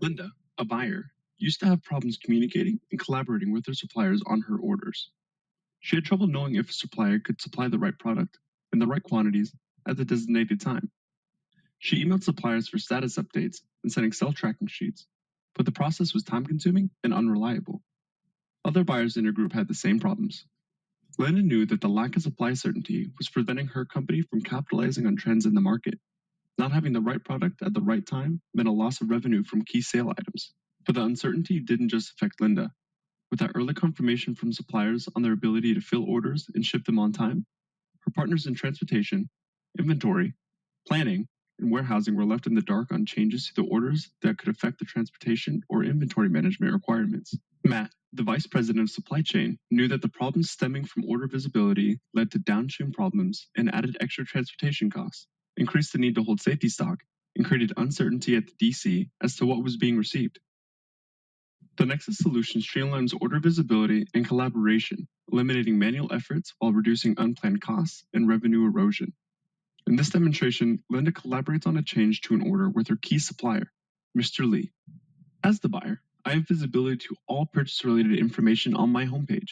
Linda, a buyer, used to have problems communicating and collaborating with her suppliers on her orders. She had trouble knowing if a supplier could supply the right product in the right quantities at the designated time. She emailed suppliers for status updates and sent Excel tracking sheets, but the process was time consuming and unreliable. Other buyers in her group had the same problems. Linda knew that the lack of supply certainty was preventing her company from capitalizing on trends in the market. Not having the right product at the right time meant a loss of revenue from key sale items. But the uncertainty didn't just affect Linda. With that early confirmation from suppliers on their ability to fill orders and ship them on time, her partners in transportation, inventory, planning, and warehousing were left in the dark on changes to the orders that could affect the transportation or inventory management requirements. Matt, the vice president of supply chain, knew that the problems stemming from order visibility led to downstream problems and added extra transportation costs, increased the need to hold safety stock, and created uncertainty at the DC as to what was being received. The Nexus solution streamlines order visibility and collaboration, eliminating manual efforts while reducing unplanned costs and revenue erosion. In this demonstration, Linda collaborates on a change to an order with her key supplier, Mr. Lee. As the buyer, I have visibility to all purchase-related information on my homepage.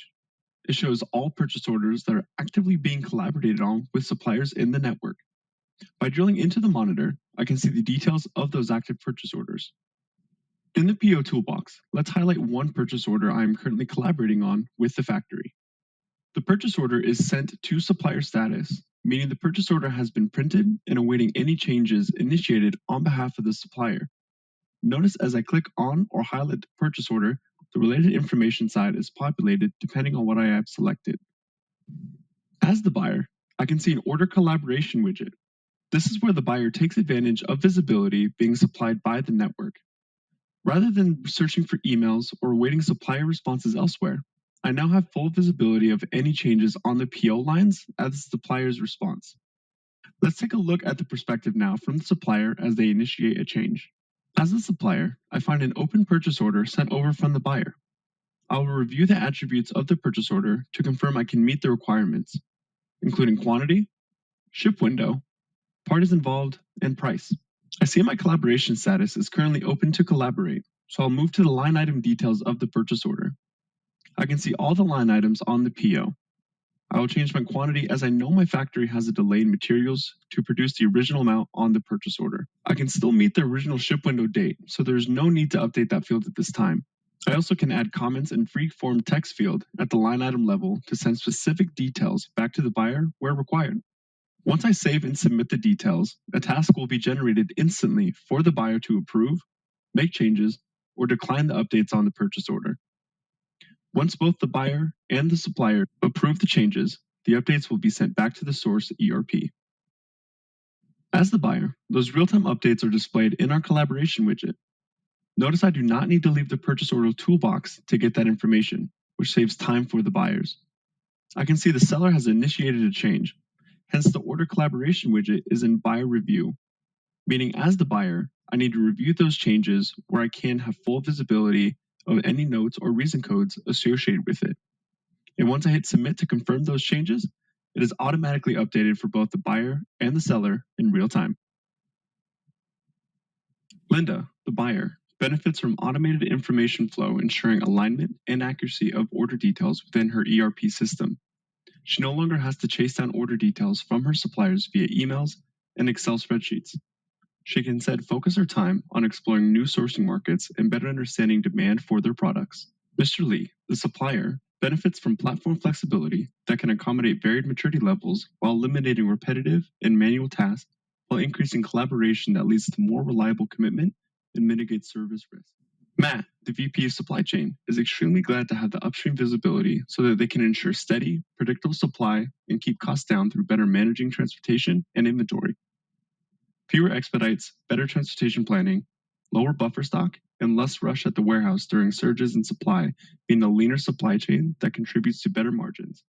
It shows all purchase orders that are actively being collaborated on with suppliers in the network. By drilling into the monitor, I can see the details of those active purchase orders. In the PO toolbox, let's highlight one purchase order I am currently collaborating on with the factory. The purchase order is sent to supplier status, meaning the purchase order has been printed and awaiting any changes initiated on behalf of the supplier. Notice as I click on or highlight the purchase order, the related information side is populated depending on what I have selected. As the buyer, I can see an order collaboration widget. This is where the buyer takes advantage of visibility being supplied by the network. Rather than searching for emails or awaiting supplier responses elsewhere, I now have full visibility of any changes on the PO lines as the supplier's response. Let's take a look at the perspective now from the supplier as they initiate a change. As a supplier, I find an open purchase order sent over from the buyer. I will review the attributes of the purchase order to confirm I can meet the requirements, including quantity, ship window, parties involved, and price. I see my collaboration status is currently open to collaborate, so I'll move to the line item details of the purchase order. I can see all the line items on the PO. I will change my quantity as I know my factory has a delay in materials to produce the original amount on the purchase order. I can still meet the original ship window date, so there's no need to update that field at this time. I also can add comments and free-form text field at the line item level to send specific details back to the buyer where required. Once I save and submit the details, a task will be generated instantly for the buyer to approve, make changes, or decline the updates on the purchase order. Once both the buyer and the supplier approve the changes, the updates will be sent back to the source ERP. As the buyer, those real-time updates are displayed in our collaboration widget. Notice I do not need to leave the purchase order toolbox to get that information, which saves time for the buyers. I can see the seller has initiated a change. Hence, the order collaboration widget is in buyer review, meaning as the buyer, I need to review those changes where I can have full visibility of any notes or reason codes associated with it. And once I hit submit to confirm those changes, it is automatically updated for both the buyer and the seller in real time. Linda, the buyer, benefits from automated information flow ensuring alignment and accuracy of order details within her ERP system. She no longer has to chase down order details from her suppliers via emails and Excel spreadsheets. She can instead focus her time on exploring new sourcing markets and better understanding demand for their products. Mr. Lee, the supplier, benefits from platform flexibility that can accommodate varied maturity levels while eliminating repetitive and manual tasks while increasing collaboration that leads to more reliable commitment and mitigates service risk. Matt, the VP of Supply Chain, is extremely glad to have the upstream visibility so that they can ensure steady, predictable supply and keep costs down through better managing transportation and inventory. Fewer expedites, better transportation planning, lower buffer stock, and less rush at the warehouse during surges in supply mean a leaner supply chain that contributes to better margins